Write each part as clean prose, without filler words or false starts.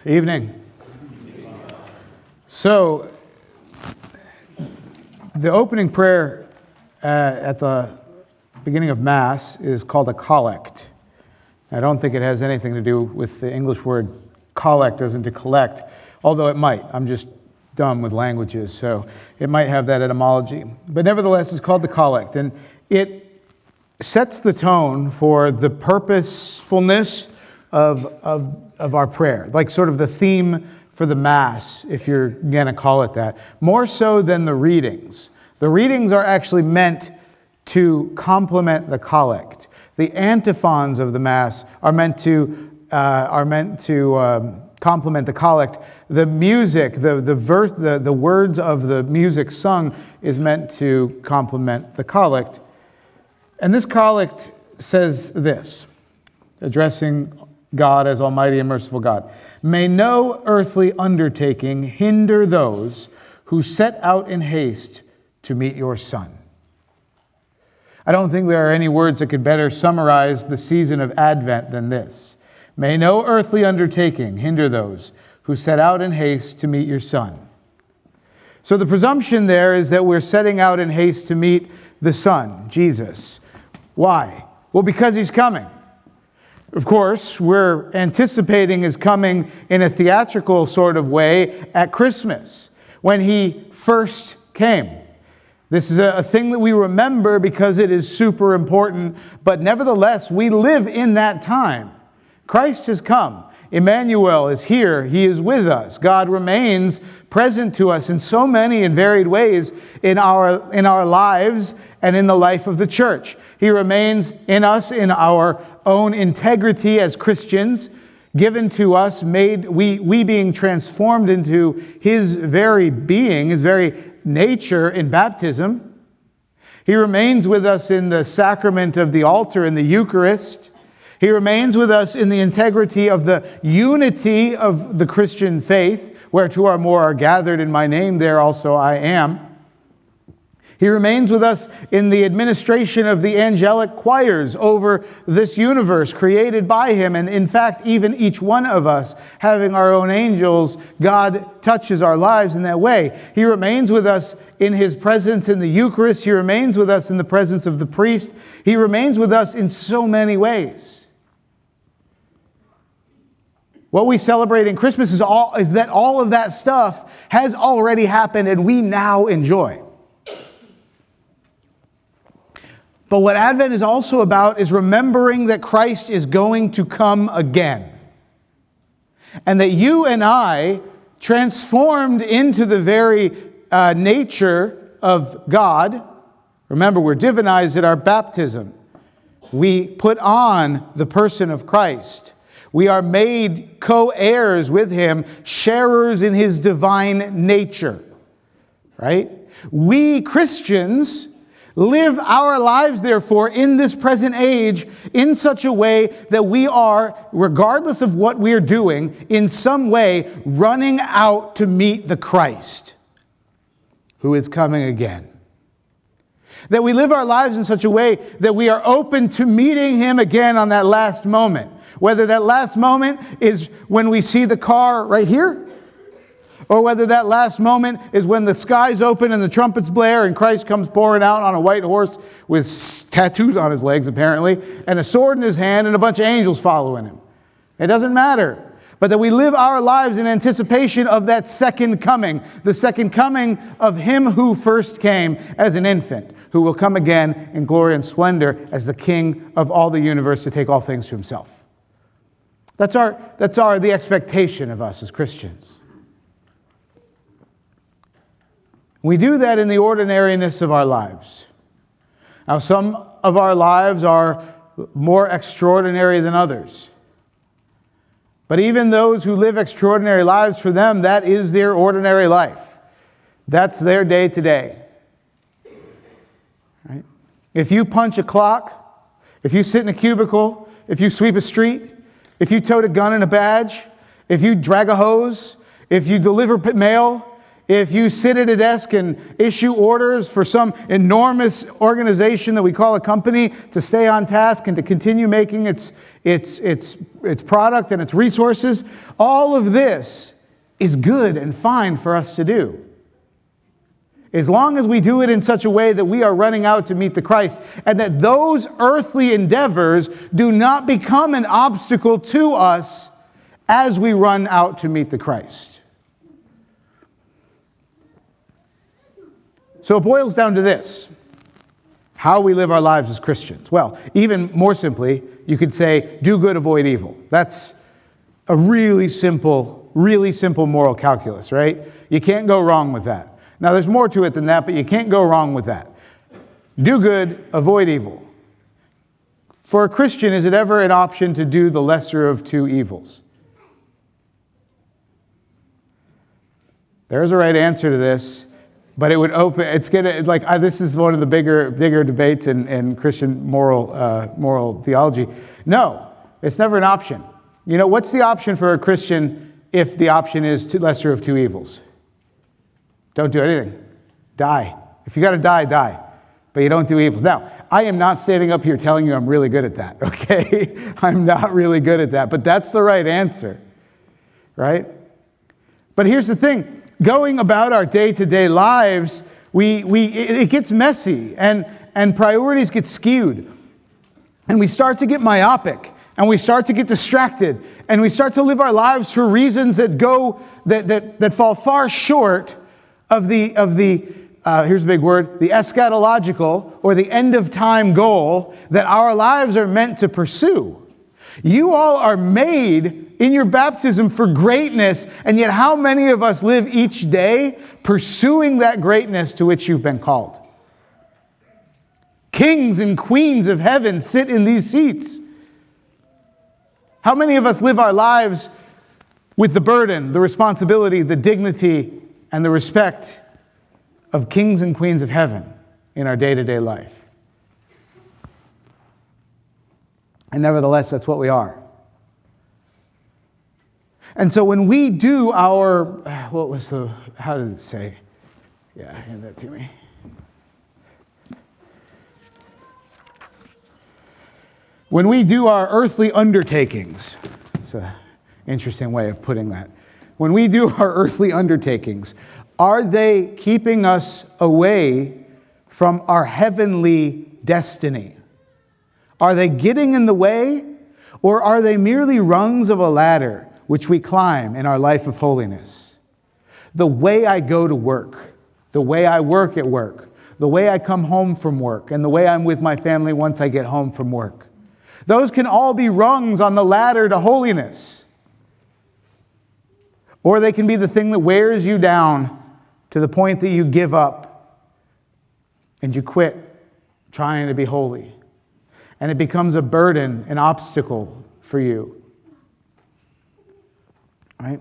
Evening. So, the opening prayer at the beginning of Mass is called a collect. I don't think it has anything to do with the English word collect as in to collect, although it might. I'm just dumb with languages, so it might have that etymology. But nevertheless, it's called the collect, and it sets the tone for the purposefulness of our prayer, like sort of the theme for the Mass, if you're going to call it that, more so than the readings. The readings are actually meant to complement the collect. The antiphons of the Mass are meant to complement the collect. The music, the words of the music sung is meant to complement the collect. And this collect says this, addressing God as Almighty and merciful God. May no earthly undertaking hinder those who set out in haste to meet your Son. I don't think there are any words that could better summarize the season of Advent than this. May no earthly undertaking hinder those who set out in haste to meet your Son. So the presumption there is that we're setting out in haste to meet the Son, Jesus. Why? Well, because He's coming. Of course, we're anticipating His coming in a theatrical sort of way at Christmas, when He first came. This is a thing that we remember because it is super important, but nevertheless, we live in that time. Christ has come. Emmanuel is here. He is with us. God remains present to us in so many and varied ways in our lives and in the life of the church. He remains in us in our own integrity as Christians, given to us, we being transformed into His very being, His very nature in baptism. He remains with us in the sacrament of the altar in the Eucharist. He remains with us in the integrity of the unity of the Christian faith, where two or more are gathered in my name, there also I am. He remains with us in the administration of the angelic choirs over this universe created by Him. And in fact, even each one of us having our own angels, God touches our lives in that way. He remains with us in His presence in the Eucharist. He remains with us in the presence of the priest. He remains with us in so many ways. What we celebrate in Christmas is that all of that stuff has already happened and we now enjoy. But what Advent is also about is remembering that Christ is going to come again. And that you and I, transformed into the very nature of God, remember we're divinized at our baptism. We put on the person of Christ. We are made co-heirs with Him, sharers in His divine nature. Right? We Christians live our lives, therefore, in this present age in such a way that we are, regardless of what we're doing, in some way running out to meet the Christ who is coming again. That we live our lives in such a way that we are open to meeting Him again on that last moment. Whether that last moment is when we see the car right here, or whether that last moment is when the skies open and the trumpets blare and Christ comes pouring out on a white horse with tattoos on his legs, apparently, and a sword in his hand and a bunch of angels following Him. It doesn't matter. But that we live our lives in anticipation of that second coming, the second coming of Him who first came as an infant, who will come again in glory and splendor as the King of all the universe to take all things to Himself. That's the expectation of us as Christians. We do that in the ordinariness of our lives. Now, some of our lives are more extraordinary than others. But even those who live extraordinary lives, for them, that is their ordinary life. That's their day to day. Right? If you punch a clock, if you sit in a cubicle, if you sweep a street, if you tote a gun and a badge, if you drag a hose, if you deliver mail, if you sit at a desk and issue orders for some enormous organization that we call a company to stay on task and to continue making its its product and its resources. All of this is good and fine for us to do, as long as we do it in such a way that we are running out to meet the Christ, and that those earthly endeavors do not become an obstacle to us as we run out to meet the Christ. So it boils down to this: how we live our lives as Christians. Well, even more simply, you could say, do good, avoid evil. That's a really simple moral calculus, right? You can't go wrong with that. Now, there's more to it than that, but you can't go wrong with that. Do good, avoid evil. For a Christian, is it ever an option to do the lesser of two evils? There's a right answer to this, but this is one of the bigger debates in Christian moral theology. No, it's never an option. You know, what's the option for a Christian if the option is lesser of two evils? Don't do anything. Die. If you got to die, die. But you don't do evils. Now, I am not standing up here telling you I'm really good at that, okay? I'm not really good at that, but that's the right answer, right? But here's the thing. Going about our day-to-day lives, it gets messy, and priorities get skewed. And we start to get myopic, and we start to get distracted, and we start to live our lives for reasons that fall far short of the here's a big word, the eschatological or the end of time goal that our lives are meant to pursue. You all are made in your baptism for greatness, and yet how many of us live each day pursuing that greatness to which you've been called? Kings and queens of heaven sit in these seats. How many of us live our lives with the burden, the responsibility, the dignity, and the respect of kings and queens of heaven in our day-to-day life? And nevertheless, that's what we are. And so when we do our, how did it say? Yeah, hand that to me. When we do our earthly undertakings, it's an interesting way of putting that. When we do our earthly undertakings, are they keeping us away from our heavenly destiny? Are they getting in the way, or are they merely rungs of a ladder which we climb in our life of holiness? The way I go to work, the way I work at work, the way I come home from work, and the way I'm with my family once I get home from work. Those can all be rungs on the ladder to holiness. Or they can be the thing that wears you down to the point that you give up and you quit trying to be holy. And it becomes a burden, an obstacle for you. Right?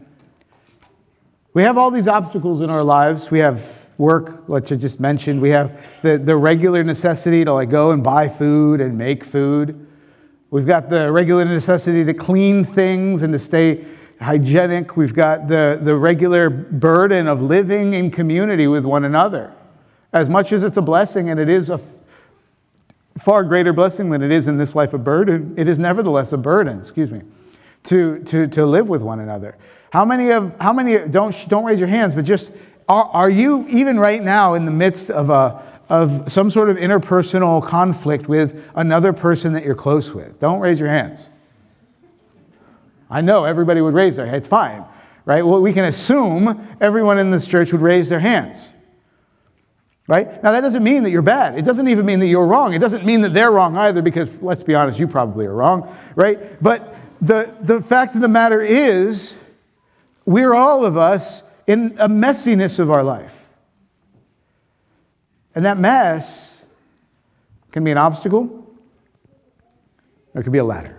We have all these obstacles in our lives. We have work, like you just mentioned. We have the regular necessity to go and buy food and make food. We've got the regular necessity to clean things and to stay hygienic. We've got the regular burden of living in community with one another. As much as it's a blessing, and it is a far greater blessing than it is in this life a burden, it is nevertheless a burden, to live with one another. How many don't raise your hands, but just are you even right now in the midst of some sort of interpersonal conflict with another person that you're close with? Don't raise your hands. I know everybody would raise their hands. It's fine, right? Well, we can assume everyone in this church would raise their hands, right? Now, that doesn't mean that you're bad. It doesn't even mean that you're wrong. It doesn't mean that they're wrong either, because, let's be honest, you probably are wrong, right? But the fact of the matter is, we're all of us in a messiness of our life. And that mess can be an obstacle, or it can be a ladder.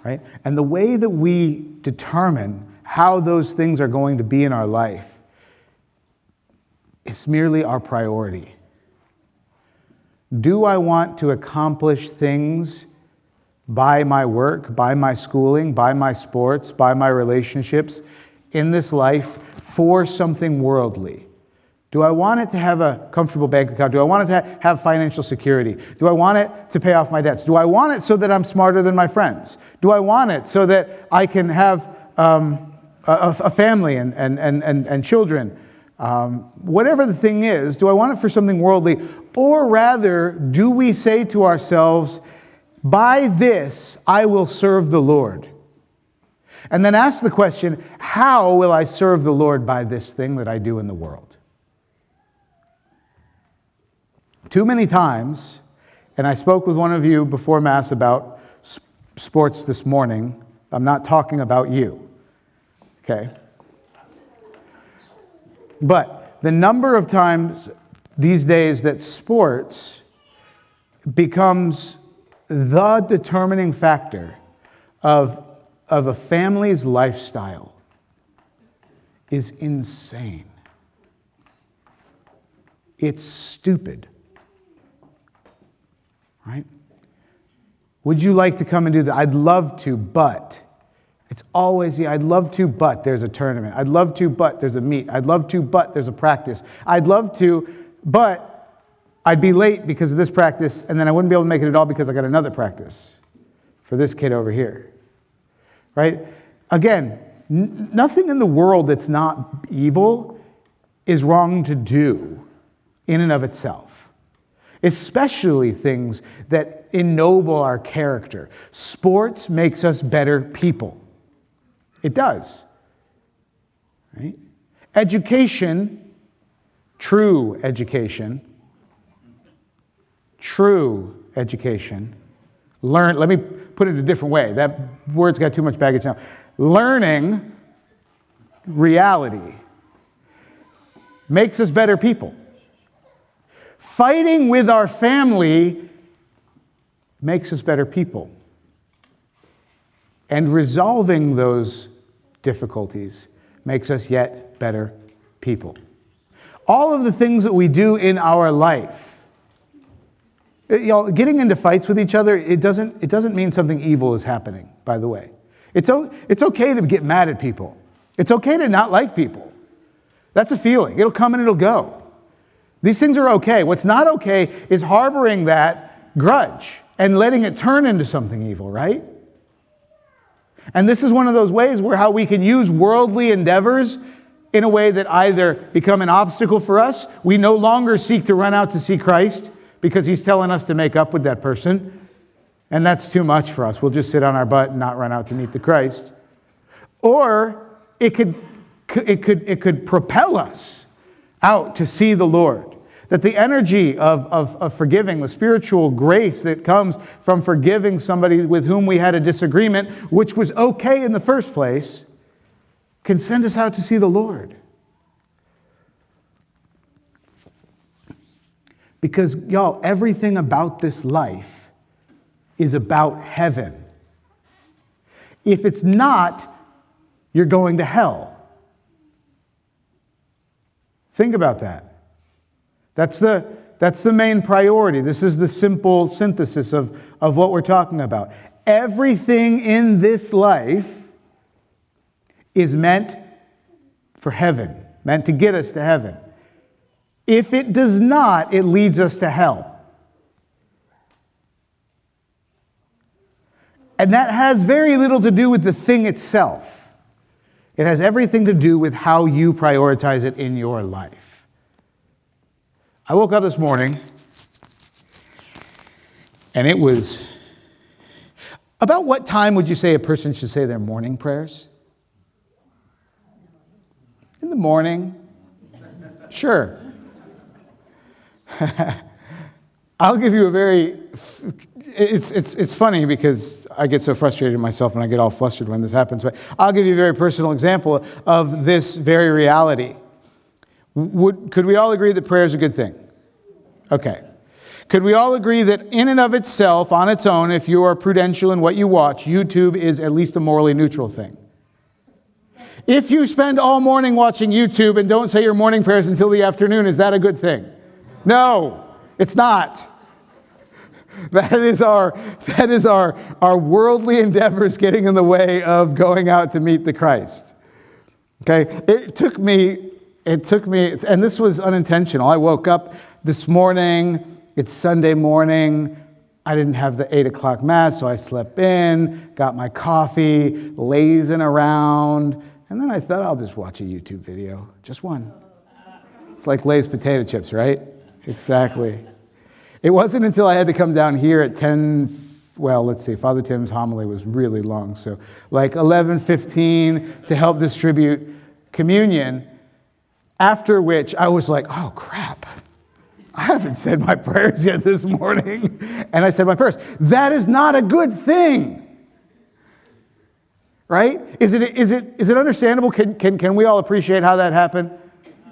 Right? And the way that we determine how those things are going to be in our life is merely our priority. Do I want to accomplish things by my work, by my schooling, by my sports, by my relationships in this life for something worldly? Do I want it to have a comfortable bank account? Do I want it to have financial security? Do I want it to pay off my debts? Do I want it so that I'm smarter than my friends? Do I want it so that I can have a family and children? Whatever the thing is, do I want it for something worldly? Or rather, do we say to ourselves, by this I will serve the Lord? And then ask the question, how will I serve the Lord by this thing that I do in the world? Too many times, and I spoke with one of you before Mass about sports this morning. I'm not talking about you, okay? But the number of times these days that sports becomes the determining factor of a family's lifestyle is insane. It's stupid. Right? Would you like to come and do that? I'd love to, but it's always, I'd love to, but there's a tournament. I'd love to, but there's a meet. I'd love to, but there's a practice. I'd love to, but I'd be late because of this practice, and then I wouldn't be able to make it at all because I got another practice for this kid over here. Right? Again, nothing in the world that's not evil is wrong to do in and of itself. Especially things that ennoble our character. Sports makes us better people. It does. Right? Education, true education, let me put it a different way. That word's got too much baggage now. Learning reality makes us better people. Fighting with our family makes us better people. And resolving those difficulties makes us yet better people. All of the things that we do in our life, getting into fights with each other, it doesn't mean something evil is happening, by the way. It's okay to get mad at people. It's okay to not like people. That's a feeling. It'll come and it'll go. These things are okay. What's not okay is harboring that grudge and letting it turn into something evil, right? And this is one of those ways where how we can use worldly endeavors in a way that either become an obstacle for us. We no longer seek to run out to see Christ because he's telling us to make up with that person. And that's too much for us. We'll just sit on our butt and not run out to meet the Christ. Or it could propel us out to see the Lord. That the energy of forgiving, the spiritual grace that comes from forgiving somebody with whom we had a disagreement, which was okay in the first place, can send us out to see the Lord. Because, y'all, everything about this life is about heaven. If it's not, you're going to hell. Think about that. That's the main priority. This is the simple synthesis of what we're talking about. Everything in this life is meant for heaven, meant to get us to heaven. If it does not, it leads us to hell. And that has very little to do with the thing itself. It has everything to do with how you prioritize it in your life. I woke up this morning, and it was... About what time would you say a person should say their morning prayers? In the morning? Sure. I'll give you a very... It's funny because I get so frustrated myself and I get all flustered when this happens, but I'll give you a very personal example of this very reality. Could we all agree that prayer is a good thing? Okay. Could we all agree that in and of itself, on its own, if you are prudential in what you watch, YouTube is at least a morally neutral thing? If you spend all morning watching YouTube and don't say your morning prayers until the afternoon, is that a good thing? No, it's not. That is our worldly endeavors getting in the way of going out to meet the Christ. Okay? It took me it took me, and this was unintentional. I woke up this morning, it's Sunday morning. I didn't have the 8 o'clock mass, so I slept in, got my coffee, lazing around, and then I thought I'll just watch a YouTube video, just one. It's like Lay's potato chips, right? Exactly. It wasn't until I had to come down here at 10, well, let's see, Father Tim's homily was really long, so like 11:15 to help distribute communion, after which I was like, oh crap, I haven't said my prayers yet this morning. And I said my prayers. That is not a good thing. Right? Is it understandable? Can we all appreciate how that happened?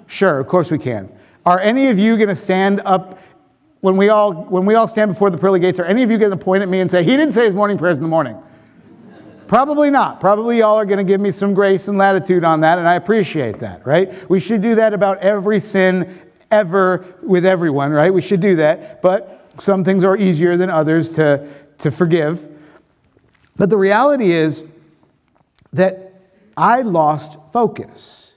Sure, of course we can. Are any of you going to stand up when we all stand before the pearly gates? Are any of you going to point at me and say, he didn't say his morning prayers in the morning? Probably not. Probably y'all are going to give me some grace and latitude on that, and I appreciate that, right? We should do that about every sin ever with everyone, right? We should do that, but some things are easier than others to forgive. But the reality is that I lost focus.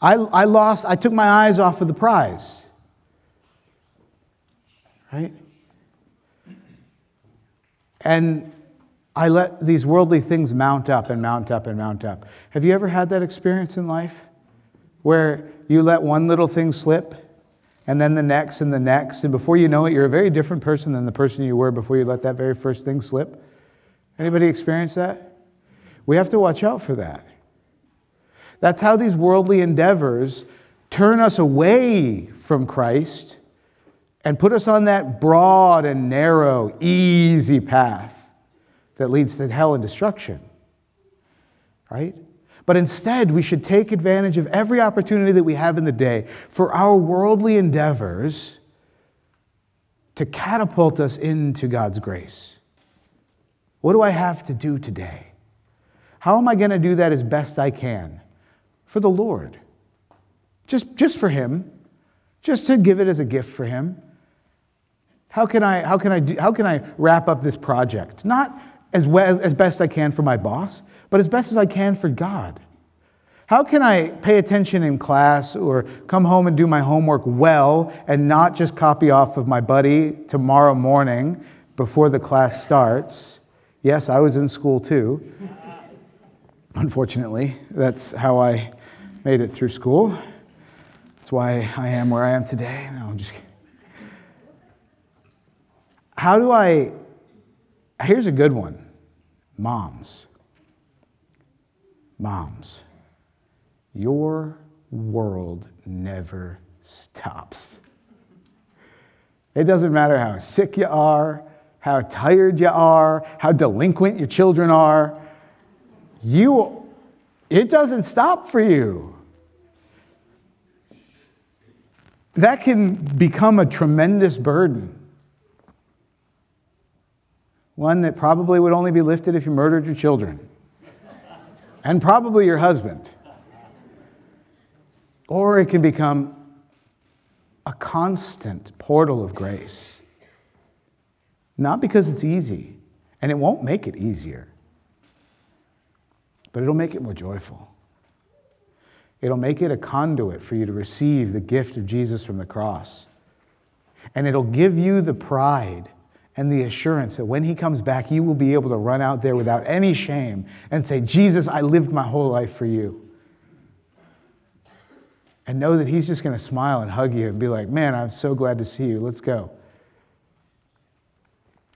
I took my eyes off of the prize, right? And I let these worldly things mount up and mount up and mount up. Have you ever had that experience in life where you let one little thing slip and then the next and the next, and before you know it, you're a very different person than the person you were before you let that very first thing slip? Anybody experience that? We have to watch out for that. That's how these worldly endeavors turn us away from Christ and put us on that broad and narrow, easy path that leads to hell and destruction, right? But instead, we should take advantage of every opportunity that we have in the day for our worldly endeavors to catapult us into God's grace. What do I have to do today? How am I going to do that as best I can for the Lord? Just for Him, just to give it as a gift for Him. How can I wrap up this project? Not as best I can for my boss, but as best as I can for God. How can I pay attention in class or come home and do my homework well and not just copy off of my buddy tomorrow morning before the class starts? Yes, I was in school too. Unfortunately, that's how I made it through school. That's why I am where I am today. No, I'm just kidding. Here's a good one. Moms. Your world never stops. It doesn't matter how sick you are, how tired you are, how delinquent your children are. It doesn't stop for you. That can become a tremendous burden. One that probably would only be lifted if you murdered your children. And probably your husband. Or it can become a constant portal of grace. Not because it's easy, and it won't make it easier, but it'll make it more joyful. It'll make it a conduit for you to receive the gift of Jesus from the cross. And it'll give you the pride and the assurance that when He comes back, you will be able to run out there without any shame and say, Jesus, I lived my whole life for you. And know that He's just going to smile and hug you and be like, man, I'm so glad to see you. Let's go.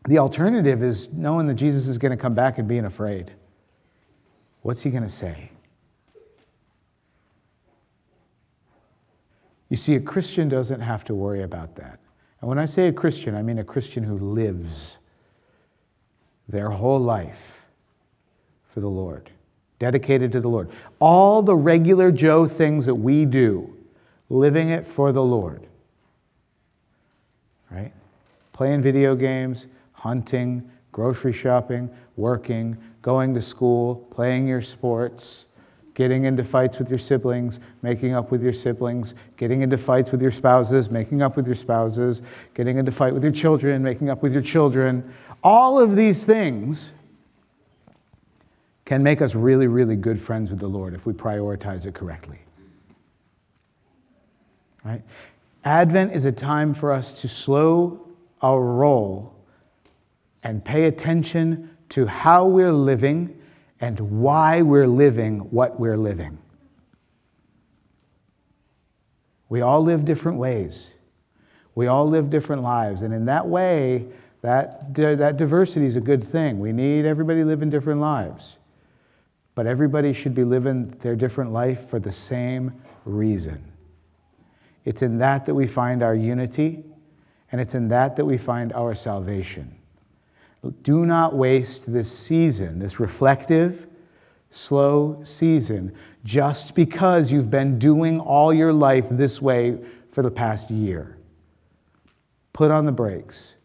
The alternative is knowing that Jesus is going to come back and being afraid. What's He going to say? You see, a Christian doesn't have to worry about that. And when I say a Christian, I mean a Christian who lives their whole life for the Lord, dedicated to the Lord. All the regular Joe things that we do, living it for the Lord. Right? Playing video games, hunting, grocery shopping, working, going to school, playing your sports, getting into fights with your siblings, making up with your siblings, getting into fights with your spouses, making up with your spouses, getting into fight with your children, making up with your children. All of these things can make us really, really good friends with the Lord if we prioritize it correctly. Right? Advent is a time for us to slow our roll and pay attention to how we're living and why we're living what we're living. We all live different ways. We all live different lives. And in that way, that diversity is a good thing. We need everybody living different lives. But everybody should be living their different life for the same reason. It's in that we find our unity, and it's in that we find our salvation. Do not waste this season, this reflective, slow season, just because you've been doing all your life this way for the past year. Put on the brakes.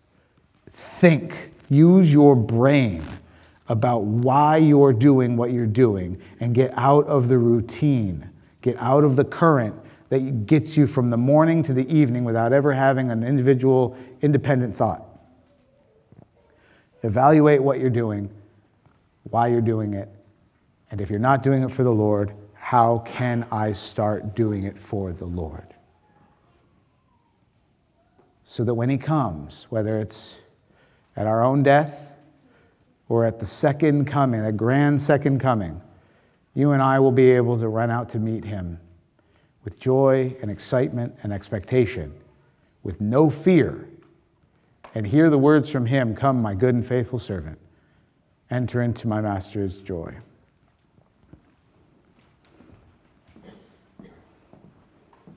Think. Use your brain about why you're doing what you're doing, and get out of the routine. Get out of the current that gets you from the morning to the evening without ever having an individual, independent thought. Evaluate what you're doing, why you're doing it, and if you're not doing it for the Lord, how can I start doing it for the Lord? So that when He comes, whether it's at our own death or at the second coming, the grand second coming, you and I will be able to run out to meet Him with joy and excitement and expectation, with no fear, and hear the words from Him, "Come, my good and faithful servant, enter into my Master's joy."